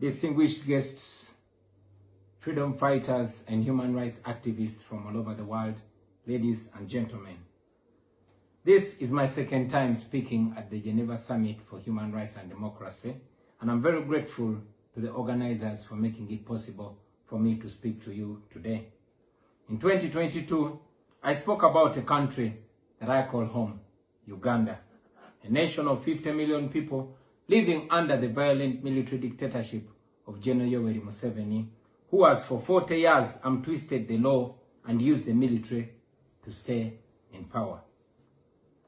distinguished guests, freedom fighters and human rights activists from all over the world, ladies and gentlemen. This is my second time speaking at the Geneva Summit for Human Rights and Democracy, and I'm very grateful to the organizers for making it possible for me to speak to you today. In 2022, I spoke about a country that I call home, Uganda, a nation of 50 million people living under the violent military dictatorship of General Museveni, who has for 40 years twisted the law and used the military to stay in power.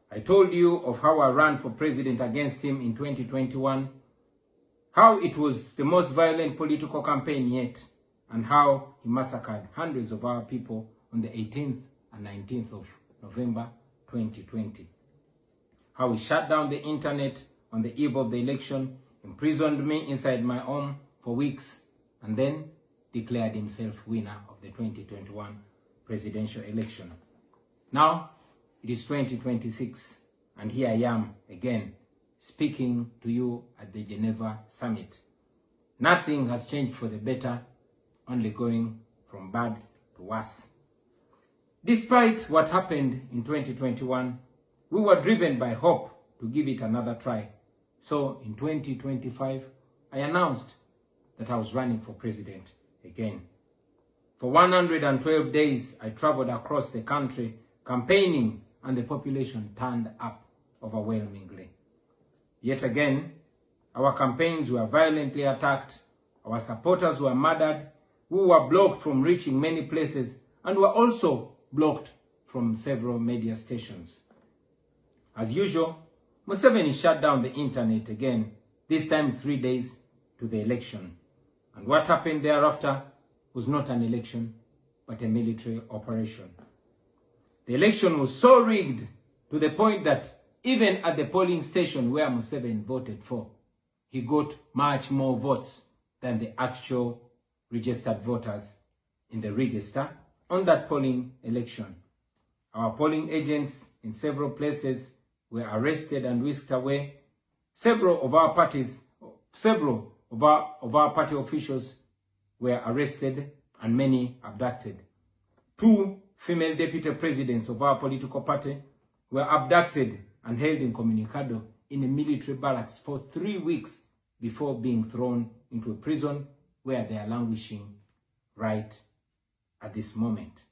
I told you of how I ran for president against him in 2021, how it was the most violent political campaign yet, and how he massacred hundreds of our people on the 18th and 19th of November 2020. How he shut down the internet on the eve of the election, imprisoned me inside my home for weeks, and then declared himself winner of the 2021 presidential election. Now, it is 2026, and here I am again, speaking to you at the Geneva Summit. Nothing has changed for the better, only going from bad to worse. Despite what happened in 2021, we were driven by hope to give it another try. So in 2025, I announced that I was running for president again. For 112 days, I traveled across the country campaigning, and the population turned up overwhelmingly. Yet again, our campaigns were violently attacked, our supporters were murdered, we were blocked from reaching many places, and were also blocked from several media stations. As usual, Museveni shut down the internet again, this time 3 days to the election. And what happened thereafter was not an election, but a military operation. The election was so rigged to the point that even at the polling station where Museveni voted for, he got much more votes than the actual registered voters in the register on that polling election. Our polling agents in several places were arrested and whisked away. Several of our party officials were arrested and many abducted. 2 female deputy presidents of our political party were abducted and held incommunicado in a military barracks for 3 weeks before being thrown into a prison where they are languishing right at this moment.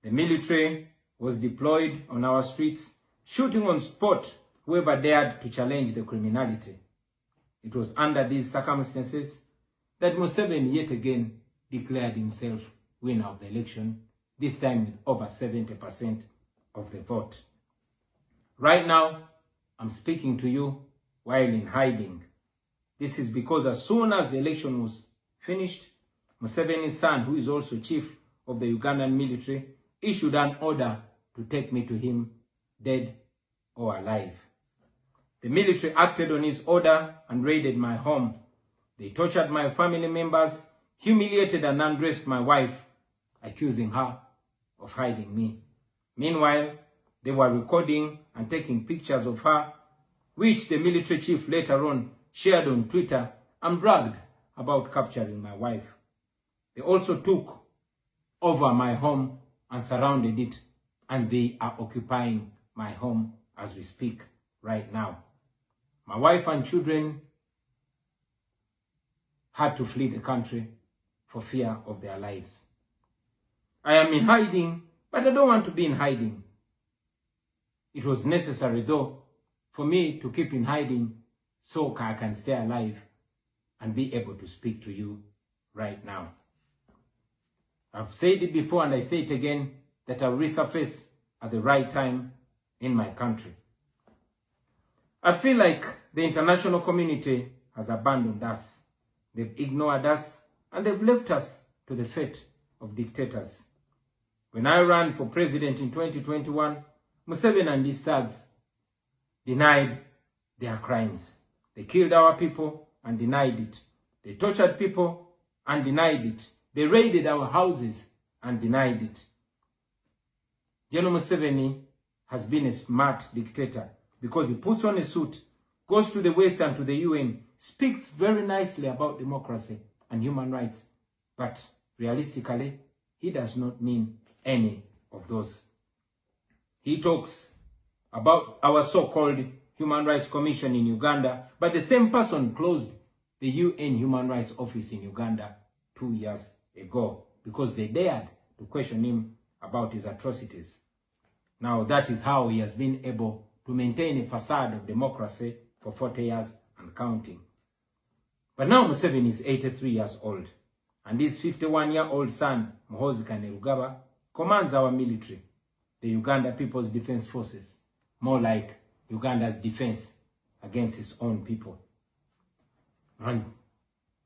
The military was deployed on our streets, shooting on spot whoever dared to challenge the criminality. It was under these circumstances that Museveni yet again declared himself winner of the election, this time with over 70% of the vote. Right now, I'm speaking to you while in hiding. This is because as soon as the election was finished, Museveni's son, who is also chief of the Ugandan military, issued an order to take me to him, dead or alive. The military acted on his order and raided my home. They tortured my family members, humiliated and undressed my wife, accusing her of hiding me. Meanwhile, they were recording and taking pictures of her, which the military chief later on shared on Twitter and bragged about capturing my wife. They also took over my home and surrounded it, and they are occupying my home as we speak right now. My wife and children had to flee the country for fear of their lives. I am in hiding, but I don't want to be in hiding. It was necessary, though, for me to keep in hiding so I can stay alive and be able to speak to you right now. I've said it before and I say it again, that I'll resurface at the right time in my country. I feel like the international community has abandoned us. They've ignored us and they've left us to the fate of dictators. When I ran for president in 2021, Museveni and his thugs denied their crimes. They killed our people and denied it. They tortured people and denied it. They raided our houses and denied it. General Museveni has been a smart dictator because he puts on a suit, goes to the West and to the UN, speaks very nicely about democracy and human rights, but realistically, he does not mean any of those. He talks about our so-called Human Rights Commission in Uganda, but the same person closed the UN Human Rights Office in Uganda 2 years ago because they dared to question him about his atrocities. Now that is how he has been able to maintain a facade of democracy for 40 years and counting. But now Museveni is 83 years old, and his 51-year-old son, Muhoozi Kainerugaba, commands our military, the Uganda People's Defense Forces, more like Uganda's defense against its own people. And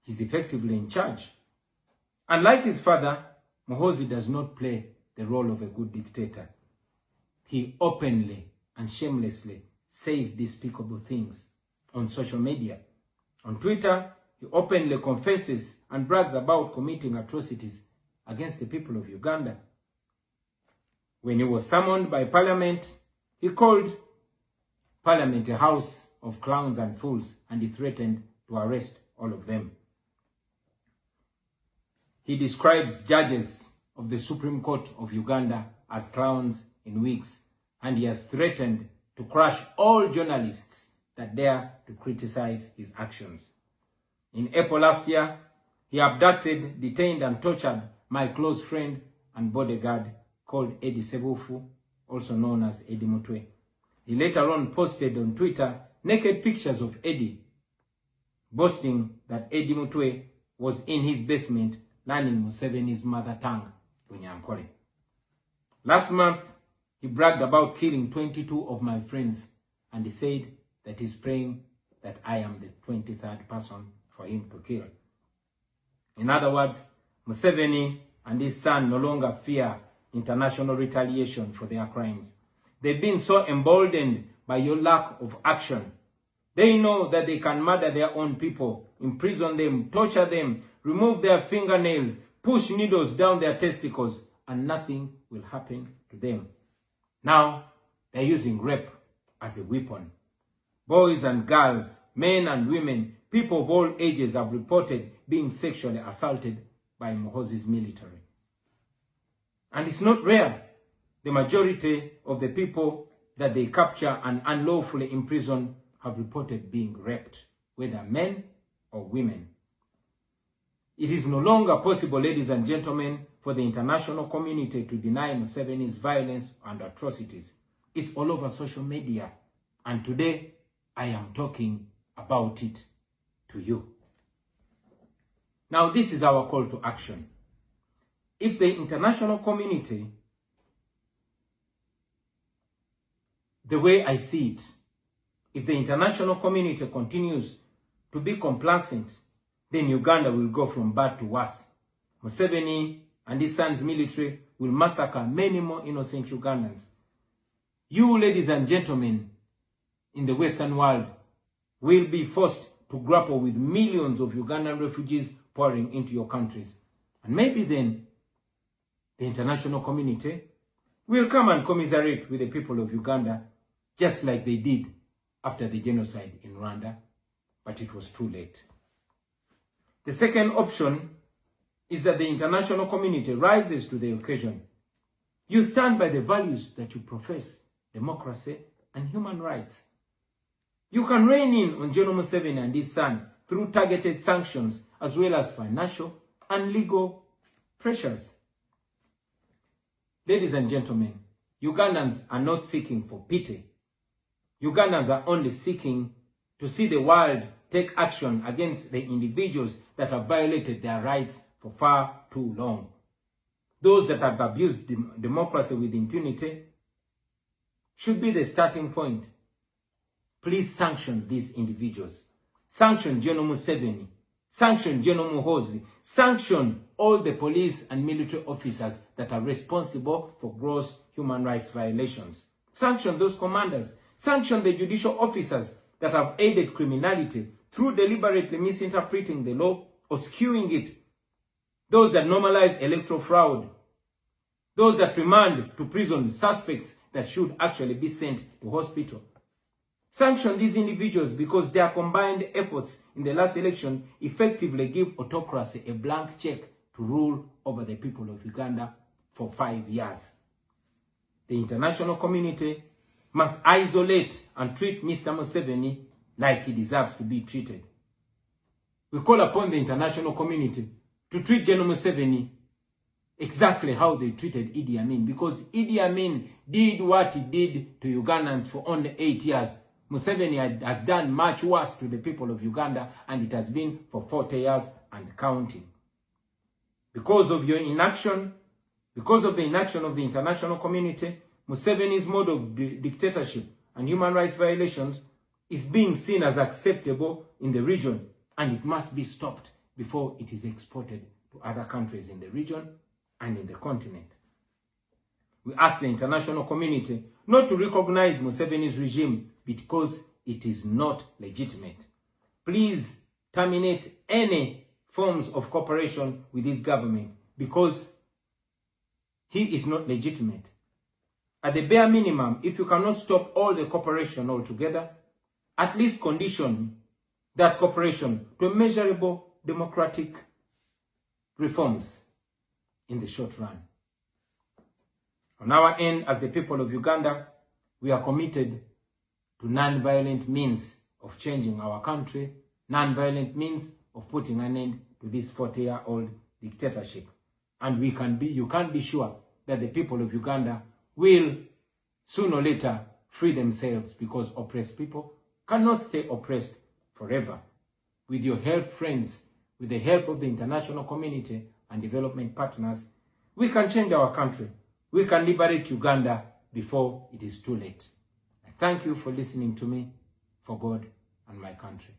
he's effectively in charge. Unlike his father, Muhoozi does not play the role of a good dictator. He openly and shamelessly says despicable things on social media. On Twitter, he openly confesses and brags about committing atrocities against the people of Uganda. When he was summoned by Parliament, he called Parliament a house of clowns and fools, and he threatened to arrest all of them. He describes judges of the Supreme Court of Uganda as clowns in wigs, and he has threatened to crush all journalists that dare to criticize his actions. In April last year, he abducted, detained, and tortured my close friend and bodyguard called Eddie Sebufu, also known as Eddie Mutwe. He later on posted on Twitter naked pictures of Eddie, boasting that Eddie Mutwe was in his basement learning Museveni's mother tongue, Bunyankole. Last month, he bragged about killing 22 of my friends, and he said that he's praying that I am the 23rd person for him to kill. In other words, Museveni and his son no longer fear international retaliation for their crimes. They've been so emboldened by your lack of action. They know that they can murder their own people, imprison them, torture them, remove their fingernails, push needles down their testicles, and nothing will happen to them. Now, they're using rape as a weapon. Boys and girls, men and women, people of all ages have reported being sexually assaulted by Muhoozi's military. And it's not rare. The majority of the people that they capture and unlawfully imprison have reported being raped, whether men or women. It is no longer possible, ladies and gentlemen, for the international community to deny Museveni's violence and atrocities. It's all over social media. And today, I am talking about it to you. Now, this is our call to action. If the international community, the way I see it, if the international community continues to be complacent, then Uganda will go from bad to worse. Museveni and his son's military will massacre many more innocent Ugandans. You, ladies and gentlemen, in the Western world, will be forced to grapple with millions of Ugandan refugees pouring into your countries. And maybe then, the international community will come and commiserate with the people of Uganda, just like they did after the genocide in Rwanda, but it was too late. The second option is that the international community rises to the occasion. You stand by the values that you profess, democracy and human rights. You can rein in on General Museveni and his son through targeted sanctions as well as financial and legal pressures. Ladies and gentlemen, Ugandans are not seeking for pity. Ugandans are only seeking to see the world take action against the individuals that have violated their rights for far too long. Those that have abused democracy with impunity should be the starting point. Please sanction these individuals. Sanction General Museveni. Sanction General Muhoozi. Sanction all the police and military officers that are responsible for gross human rights violations. Sanction those commanders. Sanction the judicial officers that have aided criminality through deliberately misinterpreting the law or skewing it. Those that normalize electoral fraud. Those that remand to prison suspects that should actually be sent to hospital. Sanction these individuals because their combined efforts in the last election effectively give autocracy a blank check to rule over the people of Uganda for 5 years. The international community must isolate and treat Mr. Museveni like he deserves to be treated. We call upon the international community to treat General Museveni exactly how they treated Idi Amin, because Idi Amin did what he did to Ugandans for only 8 years. Museveni has done much worse to the people of Uganda, and it has been for 40 years and counting. Because of your inaction, because of the inaction of the international community, Museveni's mode of dictatorship and human rights violations is being seen as acceptable in the region, and it must be stopped before it is exported to other countries in the region and in the continent. We ask the international community not to recognize Museveni's regime because it is not legitimate. Please terminate any forms of cooperation with this government because he is not legitimate. At the bare minimum, if you cannot stop all the cooperation altogether, at least condition that cooperation to measurable democratic reforms in the short run. On our end, as the people of Uganda, we are committed to non-violent means of changing our country, non-violent means of putting an end to this 40-year-old dictatorship. And you can be sure that the people of Uganda will sooner or later free themselves, because oppressed people cannot stay oppressed forever. With your help, friends, with the help of the international community and development partners, we can change our country. We can liberate Uganda before it is too late. I thank you for listening to me, for God and my country.